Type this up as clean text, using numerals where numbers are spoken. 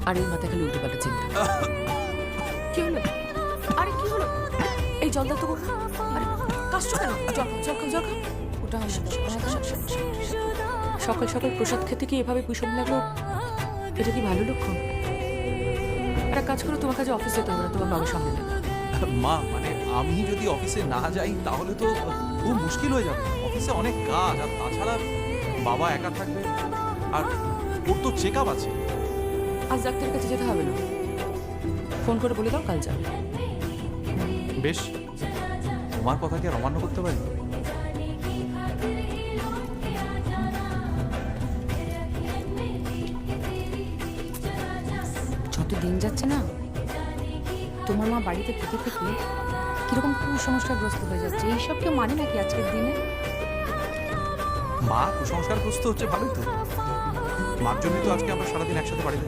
আর এই মাথায় খালি উল্টোপাল্টা চিন্তা। কি হলো? আরে কি হলো? এই জল দাও তো গো। আরে কাশছো কেন? জল জল খাও, জল খাও। ওটা সকাল সকাল প্রসাদ খেতে কি এভাবে বিষম লাগলো? এটা কি ভালো লক্ষণ? একটা কাজ করো, তোমার কাছে অফিসে যেতে হবে না, তোমার বাবার সামনে নেবে। মা মানে আমি যদি অফিসে না যাই তাহলে তো খুব মুশকিল হয়ে যাবে। অফিসে অনেক কাজ, আর তাছাড়া বাবা একা থাকবে, আর ওর তো চেক আপ আছে। আজ ডাক্তারের কাছে যেতে হবে না, ফোন করে বলে দাও কাল যাবে। বেশ, তোমার কথা কি আর অমান্য করতে পারি? যত দিন যাচ্ছে না, তোমার মা বাড়িতে থেকে থেকে কিরকম কুসংস্কারগ্রস্ত হয়ে যাচ্ছে। এইসব কেউ মানে নাকি আজকের দিনে? মা কুসংস্কারগ্রস্ত হচ্ছে ভালোই তো, মার জন্যই তো আজকে আমরা সারাদিন একসাথে বাড়িতে